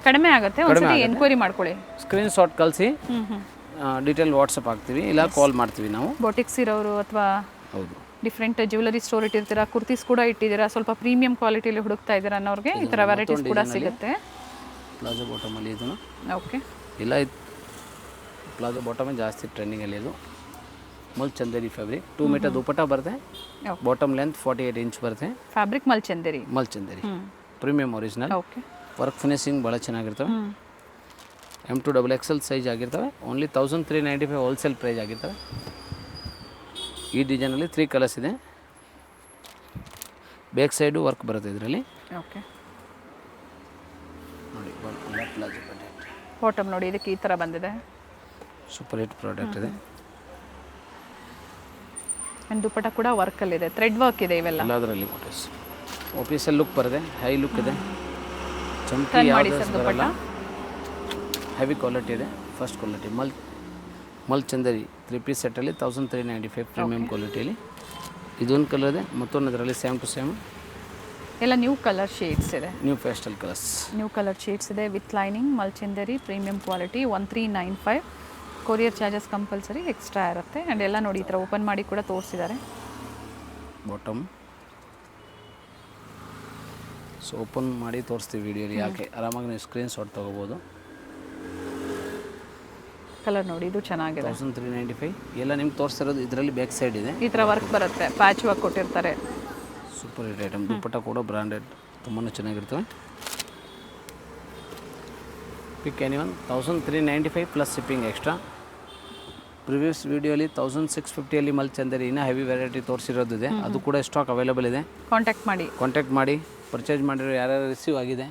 ಕಡಿಮೆ ಆಗುತ್ತೆ, ಒಂದ್ಸತಿ ಎನ್ಕ್ವೈರಿ ಮಾಡ್ಕೊಳ್ಳಿ. ಸ್ಕ್ರೀನ್ ಶಾಟ್ ಕಳಿಸಿ, ಡೀಟೇಲ್ ವಾಟ್ಸಪ್ ಹಾಕ್ತೀವಿ, ಇಲ್ಲ ಕಾಲ್ ಮಾಡ್ತೀವಿ ನಾವು. ಬೊಟಿಕ್ಸ್ ಇರೋರು ಅಥವಾ ಹೌದು ಡಿಫ್ರೆಂಟ್ ಜ್ಯುವೆಲರಿ ಸ್ಟೋರ್ ಇಟ್ಟಿರ್ತೀರಾ, ಕುರ್ತೀಸ್ ಕೂಡ ಇಟ್ಟಿದ್ದೀರಾ, ಸ್ವಲ್ಪ ಪ್ರೀಮಿಯಂ ಕ್ವಾಲಿಟಿಯಲ್ಲಿ ಹುಡುಕ್ತಾ ಇದ್ದೀರಾ ಅನ್ನೋರಿಗೆ ಈ ಥರ ವೆರೈಟೀಸ್ ಕೂಡ ಸಿಗುತ್ತೆ. ಪ್ಲಾಜೋ ಬಾಟಮಲ್ಲಿ ಇದನ್ನು ಓಕೆ, ಇಲ್ಲ ಪ್ಲಾಜೋ ಬಾಟಮೇ ಜಾಸ್ತಿ ಟ್ರೆಂಡಿಂಗಲ್ಲಿ. ಇದು ಮಲ್ ಚಂದೇರಿ ಫ್ಯಾಬ್ರಿಕ್, 2 ಮೀಟರ್ ದುಪಟ್ಟ ಬರುತ್ತೆ. ಬಾಟಮ್ ಲೆಂತ್ 48 ಇಂಚ್ ಬರುತ್ತೆ. Fabric mul Chanderi. Mul Chanderi premium original. Okay, work finishing ಭಾಳ ಚೆನ್ನಾಗಿರ್ತವೆ. M2 XXL ಸೈಜ್ ಆಗಿರ್ತವೆ. ಓನ್ಲಿ 1395 ಹೋಲ್ಸೇಲ್ ಪ್ರೈಸ್ ಆಗಿರ್ತವೆ. ಈ ಡಿಸೈನಲ್ಲಿ 3 ಕಲರ್ಸ್ ಇದೆ. ಬ್ಯಾಕ್ ಸೈಡು ವರ್ಕ್ ಬರುತ್ತೆ ಇದರಲ್ಲಿ. ಓಕೆ, ನೋಡಿ ಪ್ಲಾಜೋ ಪ್ರಾಡಕ್ಟ್. ಬಾಟಮ್ ನೋಡಿ ಇದಕ್ಕೆ ಈ ಥರ ಬಂದಿದೆ. ಸೂಪರ್ ಹಿಟ್ ಪ್ರಾಡಕ್ಟ್ ಇದೆ. ಆ್ಯಂಡ್ ದುಪ್ಪಟ್ಟ ಕೂಡ ವರ್ಕಲ್ಲಿದೆ, ಥ್ರೆಡ್ ವರ್ಕ್ ಇದೆ ಇವೆಲ್ಲ. ಎಲ್ಲದರಲ್ಲಿ ಆಫೀಸಲ್ಲಿ ಲುಕ್ ಬರುತ್ತೆ, ಹೈ ಲುಕ್ ಇದೆ. ಚಮಕಿ ಮಾಡಿ ಸರ್ ದುಪ್ಪಟ್ಟ. ಹೆವಿ ಕ್ವಾಲಿಟಿ ಇದೆ, first quality. Mul Chanderi 3 piece ಸೆಟ್ಟಲ್ಲಿ 1395 ಪ್ರೀಮಿಯಂ ಕ್ವಾಲಿಟಿಯಲ್ಲಿ. ಇದೊಂದು ಕಲರ್ ಇದೆ, ಮತ್ತೊಂದು ಇದರಲ್ಲಿ ಸೇಮ್ ಟು ಸೇಮ್ ಎಲ್ಲ ನ್ಯೂ ಕಲರ್ ಶೇಡ್ಸ್ ಇದೆ. New pastel colours, new colour shades ಇದೆ with lining. Mul Chanderi premium quality 1395. Courier charges compulsory extra ಇರುತ್ತೆ. ಆ್ಯಂಡ್ ಎಲ್ಲ ನೋಡಿ ಈ ಥರ ಓಪನ್ ಮಾಡಿ ಕೂಡ ತೋರಿಸಿದ್ದಾರೆ. ಬಾಟಮ್ ಸೊ ಓಪನ್ ಮಾಡಿ ತೋರಿಸ್ತೀವಿ ವಿಡಿಯೋಲಿ, ಯಾಕೆ ಆರಾಮಾಗಿ ನೀವು ಸ್ಕ್ರೀನ್ ಶಾಟ್ ತೊಗೋಬೋದು. ಕಲರ್ ನೋಡಿ ಇದು ಚೆನ್ನಾಗಿದೆ. 1395 ಎಲ್ಲ ನಿಮ್ಗೆ ತೋರಿಸ್ತಿರೋದು ಇದರಲ್ಲಿ ಬ್ಯಾಕ್ ಸೈಡ್ ಇದೆ. ಈ ಥರ ವರ್ಕ್ ಬರುತ್ತೆ, ಪ್ಯಾಚ್ ವರ್ಕ್ ಕೊಟ್ಟಿರ್ತಾರೆ. Super hit item. ದುಪ್ಪಟ್ಟ ಕೂಡ ಬ್ರಾಂಡೆಡ್, ತುಂಬಾ ಚೆನ್ನಾಗಿರ್ತವೆ. Pick any one 1395 plus shipping extra. Previous ವಿಡಿಯೋಲಿ 1650 ಮಲ್ ಚಂದೇರಿ ಇನ್ನೂ ಹೆವಿ ವೆರೈಟಿ ತೋರಿಸಿರೋದಿದೆ, ಅದು ಕೂಡ ಸ್ಟಾಕ್ ಅವೈಲೇಬಲ್ ಇದೆ. ಕಾಂಟ್ಯಾಕ್ಟ್ ಮಾಡಿ ಪರ್ಚೇಸ್ ಮಾಡಿರೋ ಯಾರ್ಯಾರು ರಿಸೀವ್ ಆಗಿದೆ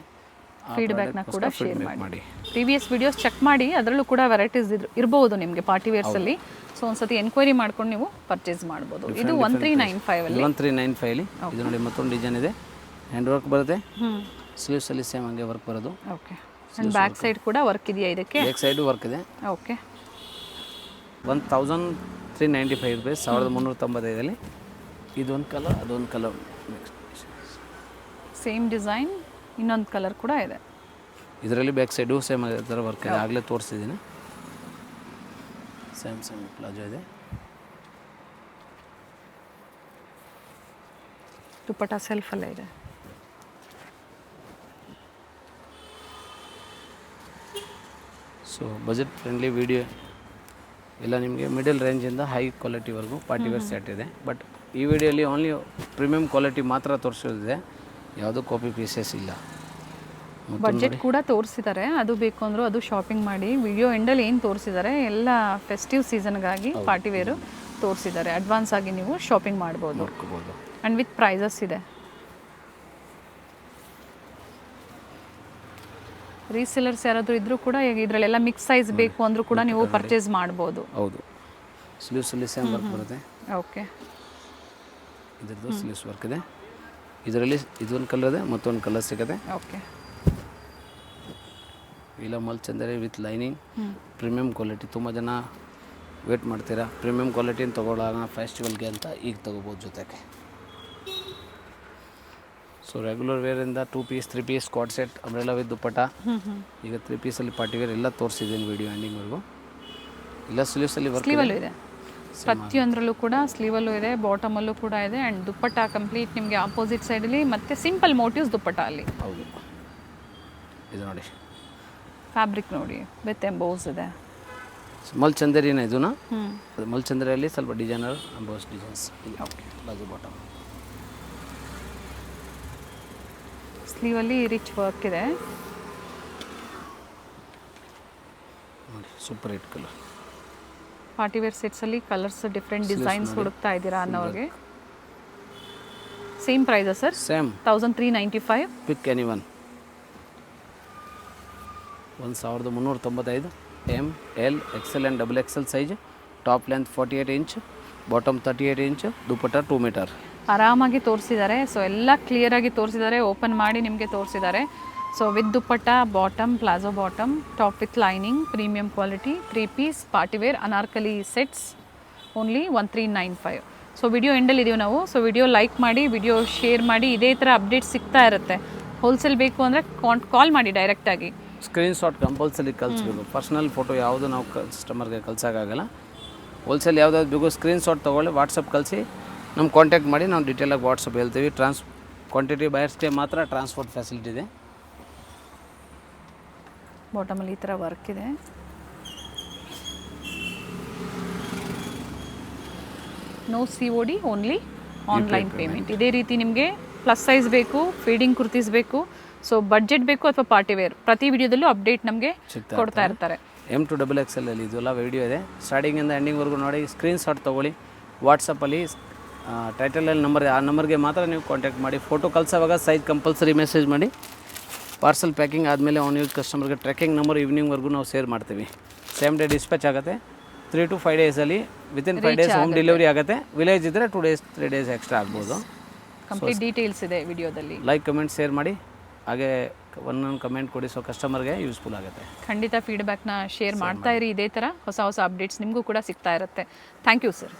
ಫೀಡ್ಬ್ಯಾಕ್ನ ಕೂಡ ಶೇರ್ ಮಾಡಿ. ಪ್ರೀವಿಯಸ್ ವಿಡಿಯೋಸ್ ಚೆಕ್ ಮಾಡಿ, ಅದರಲ್ಲೂ ಕೂಡ ವೆರೈಟೀಸ್ ಇರ್ಬೋದು ನಿಮಗೆ ಪಾರ್ಟಿ ವೇರ್ಸಲ್ಲಿ. ಸೊ ಒಂದ್ಸತಿ ಎನ್ಕ್ವೈರಿ ಮಾಡ್ಕೊಂಡು ನೀವು ಪರ್ಚೇಸ್ ಮಾಡ್ಬೋದು. ಇದು 1395 ಅಲ್ಲಿ. 1395 ಅಲ್ಲಿ ಇದು ನೋಡಿ ಮತ್ತೊಂದು ಡಿಸೈನ್ ಇದೆ, ಹ್ಯಾಂಡ್ ವರ್ಕ್ ಬರುತ್ತೆ. ಸ್ಲೀವ್ಸಲ್ಲಿ ಸೇಮ್ ಹಂಗೆ ವರ್ಕ್ ಬರೋದು. ಓಕೆ, ಆ್ಯಂಡ್ ಬ್ಯಾಕ್ ಸೈಡ್ ಕೂಡ ವರ್ಕ್ ಇದೆಯಾ ಇದಕ್ಕೆ? ಬ್ಯಾಕ್ ಸೈಡು ವರ್ಕ್ ಇದೆ. ಓಕೆ, 1395 ರೂಪೀಸ್, 1395ಅಲ್ಲಿ. ಇದೊಂದು ಕಲರ್, ಅದೊಂದು ಕಲರ್, ಸೇಮ್ ಡಿಸೈನ್, ಇನ್ನೊಂದು ಕಲರ್ ಕೂಡ ಇದೆ. ಇದರಲ್ಲಿ ಬ್ಯಾಕ್ ಸೈಡು ಸೇಮ್ ಅದೇ ಥರ ವರ್ಕ್ ಇದೆ, ಆಗಲೇ ತೋರಿಸಿದ್ದೀನಿ. ಸೇಮ್ ಪ್ಲಾಜೋ ಇದೆ. ದುಪ್ಪಟ್ಟ ಸೆಲ್ಫಲ್ಲೇ ಇದೆ. ಸೊ ಬಜೆಟ್ ಫ್ರೆಂಡ್ಲಿ ವಿಡಿಯೋ ಎಲ್ಲ ನಿಮಗೆ ಮಿಡಲ್ ರೇಂಜಿಂದ ಹೈ ಕ್ವಾಲಿಟಿವರೆಗೂ ಪಾರ್ಟಿ ವೇರ್ ಸೆಟ್ ಇದೆ. ಬಟ್ ಈ ವಿಡಿಯೋಲಿ ಓನ್ಲಿ ಪ್ರೀಮಿಯಂ ಕ್ವಾಲಿಟಿ ಮಾತ್ರ ತೋರಿಸೋದಿದೆ, ಯಾವುದೂ ಕಾಪಿ ಪೀಸಸ್ ಇಲ್ಲ. ಬಡ್ಜೆಟ್ ಕೂಡ ತೋರಿಸಿದ್ದಾರೆ, ಅದು ಬೇಕು ಅಂದರೂ ಅದು ಶಾಪಿಂಗ್ ಮಾಡಿ. ವಿಡಿಯೋ ಎಂಡಲ್ಲಿ ಏನು ತೋರಿಸಿದ್ದಾರೆ ಎಲ್ಲ ಫೆಸ್ಟಿವ್ ಸೀಸನ್ಗಾಗಿ ಪಾರ್ಟಿ ವೇರು ತೋರಿಸಿದ್ದಾರೆ. ಅಡ್ವಾನ್ಸ್ ಆಗಿ ನೀವು ಶಾಪಿಂಗ್ ಮಾಡ್ಬೋದು ಆ್ಯಂಡ್ ವಿತ್ ಪ್ರೈಸಸ್ ಇದೆ. ರೀಸೆಲರ್ಸ್ ಯಾರಾದರೂ ಇದ್ದರೂ ಕೂಡ ಈಗ ಇದರಲ್ಲೆಲ್ಲ ಮಿಕ್ಸ್ ಸೈಜ್ ಬೇಕು ಅಂದರೂ ಕೂಡ ನೀವು ಪರ್ಚೇಸ್ ಮಾಡ್ಬೋದು. ಹೌದು, ಸ್ಲೀವ್ಸಲ್ಲಿ ಸೇಮ್ ವರ್ಕ್ ಬರುತ್ತೆ. ಓಕೆ, ಇದ್ರದ್ದು ಸ್ಲೀವ್ಸ್ ವರ್ಕ್ ಇದೆ. ಇದರಲ್ಲಿ ಇದೊಂದು ಕಲರ್ ಇದೆ, ಮತ್ತೊಂದು ಕಲರ್ ಸಿಗುತ್ತೆ. ಓಕೆ, ಇಲ್ಲ ಮಲ್ಚಂದರೆ ವಿತ್ ಲೈನಿಂಗ್, ಪ್ರೀಮಿಯಂ ಕ್ವಾಲಿಟಿ. ತುಂಬ ಜನ ವೇಟ್ ಮಾಡ್ತೀರಾ, ಪ್ರೀಮಿಯಂ ಕ್ವಾಲಿಟಿನ ತೊಗೊಳ್ಳೋಣ ಫೆಸ್ಟಿವಲ್ಗೆ ಅಂತ ಈಗ ತೊಗೋಬೋದು ಜೊತೆಗೆ. ಸೊ ರೆಗ್ಯುಲರ್ ವೇರಿಂದ 2 piece 3 piece squad set umbrella with dupatta. ಈಗ 3 ಪೀಸಲ್ಲಿ ಪಾರ್ಟಿ ವೇರ್ ಎಲ್ಲ ತೋರಿಸಿದ್ದೀನಿ ವಿಡಿಯೋ ಎಂಡಿಂಗ್ವರೆಗೂ. ಇಲ್ಲ ಸ್ಲೀವ್ಸಲ್ಲಿ ವರ್ಕ್ ಸ್ಲೀವಲ್ಲೂ ಇದೆ, ಪ್ರತಿಯೊಂದರಲ್ಲೂ ಕೂಡ ಸ್ಲೀವಲ್ಲೂ ಇದೆ, ಬಾಟಮಲ್ಲೂ ಕೂಡ ಇದೆ. ಆ್ಯಂಡ್ ದುಪ್ಪಟ್ಟ ಕಂಪ್ಲೀಟ್ ನಿಮಗೆ ಆಪೋಸಿಟ್ ಸೈಡಲ್ಲಿ ಮತ್ತು ಸಿಂಪಲ್ ಮೋಟಿವ್ಸ್ ದುಪ್ಪಟ್ಟ ಅಲ್ಲಿ. ಹೌದು, ಇದು ನೋಡಿ ಫ್ಯಾಬ್ರಿಕ್ ನೋಡಿ ವಿತ್ ಎಂಬೋಸ್ ಇದೆ. ಮಲ್ಚಂದರಿನ ಇದನ್ನ ಅದು ಮಲ್ಚಂದರಿಯಲ್ಲಿ ಸ್ವಲ್ಪ ಡಿಸೈನರ್ ಎಂಬೋಸ್ ಡಿಸೈನ್ಸ್. ಓಕೆ, ಬಾಜು ಬಾಟಮ್ ಸ್ಲೀವಲ್ಲಿ ರಿಚ್ ವರ್ಕ್ ಇದೆ ನೋಡಿ, super hit colour. Party wear ಸೆಟ್ಸಲ್ಲಿ ಕಲರ್ಸ್ ಡಿಫ್ರೆಂಟ್ ಡಿಸೈನ್ಸ್ ಹುಡುಕ್ತಾ ಇದ್ದೀರಾ ಅನ್ನೋರಿಗೆ ಸೇಮ್ ಪ್ರೈಸಾ sir? Same 1395. Pick any one. 1395. M L XL and XXL size. Top length 48 inch, bottom 38 inch, dupatta 2 metre. ಆರಾಮಾಗಿ ತೋರಿಸಿದ್ದಾರೆ. ಸೊ ಎಲ್ಲ ಕ್ಲಿಯರಾಗಿ ತೋರಿಸಿದ್ದಾರೆ, ಓಪನ್ ಮಾಡಿ ನಿಮಗೆ ತೋರಿಸಿದ್ದಾರೆ. So with dupatta, bottom palazzo bottom, top with lining, premium quality, 3 piece party wear anarkali sets, only 1395. So video ಎಂಡಲ್ಲಿ ಇದೀವಿ ನಾವು. ಸೊ ವಿಡಿಯೋ ಲೈಕ್ ಮಾಡಿ, ವಿಡಿಯೋ ಶೇರ್ ಮಾಡಿ. ಇದೇ ಥರ ಅಪ್ಡೇಟ್ ಸಿಗ್ತಾ ಇರುತ್ತೆ. ಹೋಲ್ಸೇಲ್ ಬೇಕು ಅಂದರೆ ಕಾಲ್ ಮಾಡಿ ಡೈರೆಕ್ಟಾಗಿ. ಸ್ಕ್ರೀನ್ಶಾಟ್ ಕಂಪಲ್ಸರಿ ಕಳಿಸ್ಬೇಕು. ಪರ್ಸ್ನಲ್ ಫೋಟೋ ಯಾವುದು ನಾವು ಕಸ್ಟಮರ್ಗೆ ಕಳ್ಸೋಕ್ಕಾಗಲ್ಲ. ಹೋಲ್ಸೇಲ್ ಯಾವುದಾದ್ರು ಬೇಕು ಸ್ಕ್ರೀನ್ಶಾಟ್ ತೊಗೊಳ್ಳಿ, ವಾಟ್ಸಪ್ ಕಳಿಸಿ, ನಮ್ಗೆ ಕಾಂಟ್ಯಾಕ್ಟ್ ಮಾಡಿ, ನಾವು ಡೀಟೇಲಾಗಿ ವಾಟ್ಸಪ್ ಹೇಳ್ತೀವಿ. ಕ್ವಾಂಟಿಟಿ ಬಯರ್ಸ್ಗೆ ಮಾತ್ರ ಟ್ರಾನ್ಸ್ಪೋರ್ಟ್ ಫೆಸಿಲಿಟಿ ಇದೆ. ಬಾಟಮಲ್ಲಿ ಈ ಥರ ವರ್ಕ್ ಇದೆ. No COD, only online payment. ಇದೇ ರೀತಿ ನಿಮಗೆ ಪ್ಲಸ್ ಸೈಜ್ ಬೇಕು, ಫೀಡಿಂಗ್ ಕುರ್ತೀಸ್ ಬೇಕು, ಸೊ ಬಡ್ಜೆಟ್ ಬೇಕು ಅಥವಾ ಪಾರ್ಟಿ ವೇರ್, ಪ್ರತಿ ವಿಡಿಯೋದಲ್ಲೂ ಅಪ್ಡೇಟ್ ನಮಗೆ ಕೊಡ್ತಾ ಇರ್ತಾರೆ. M2XXL ಅಲ್ಲಿ ಇದೆಲ್ಲ ವಿಡಿಯೋ ಇದೆ. ಸ್ಟಾರ್ಟಿಂಗಿಂದ ಎಂಡಿಂಗ್ವರೆಗೂ ನೋಡಿ, ಸ್ಕ್ರೀನ್ಶಾಟ್ ತೊಗೊಳ್ಳಿ. ವಾಟ್ಸಪ್ಪಲ್ಲಿ ಟೈಟಲಲ್ಲಿ ನಂಬರ್ ಇದೆ, ಆ ನಂಬರ್ಗೆ ಮಾತ್ರ ನೀವು ಕಾಂಟ್ಯಾಕ್ಟ್ ಮಾಡಿ. ಫೋಟೋ ಕಳ್ಸೋವಾಗ ಸೈಜ್ ಕಂಪಲ್ಸರಿ ಮೆಸೇಜ್ ಮಾಡಿ. ಪಾರ್ಸಲ್ ಪ್ಯಾಕಿಂಗ್ ಆದಮೇಲೆ ಆನ್ ಯೂಸ್ ಕಸ್ಟಮರ್ಗೆ ಟ್ರ್ಯಾಕಿಂಗ್ ನಂಬರ್ ಈವ್ನಿಂಗ್ವರೆಗೂ ನಾವು ಶೇರ್ ಮಾಡ್ತೀವಿ. ಸೇಮ್ ಡೇ ಡಿಸ್ಪ್ಯಾಚ್ ಆಗುತ್ತೆ. 3 to 5 ಡೇಸಲ್ಲಿ, ವಿತಿನ್ 5 ಡೇಸ್ ಹೋಮ್ ಡೆಲಿವರಿ ಆಗುತ್ತೆ. ವಿಲೇಜ್ ಇದ್ದರೆ 2 days 3 days ಎಕ್ಸ್ಟ್ರಾ ಆಗ್ಬೋದು. ಕಂಪ್ಲೀಟ್ ಡೀಟೇಲ್ಸ್ ಇದೆ ವಿಡಿಯೋದಲ್ಲಿ. ಲೈಕ್, ಕಮೆಂಟ್, ಶೇರ್ ಮಾಡಿ. ಹಾಗೆ ಒಂದೊಂದು ಕಮೆಂಟ್ ಕೊಡಿ, ಸೊ ಕಸ್ಟಮರ್ಗೆ ಯೂಸ್ಫುಲ್ ಆಗುತ್ತೆ. ಖಂಡಿತ ಫೀಡ್ಬ್ಯಾಕ್ನ ಶೇರ್ ಮಾಡ್ತಾ ಇರಿ. ಇದೇ ಥರ ಹೊಸ ಹೊಸ ಅಪ್ಡೇಟ್ಸ್ ನಿಮಗೂ ಕೂಡ ಸಿಗ್ತಾ ಇರುತ್ತೆ. Thank you sir.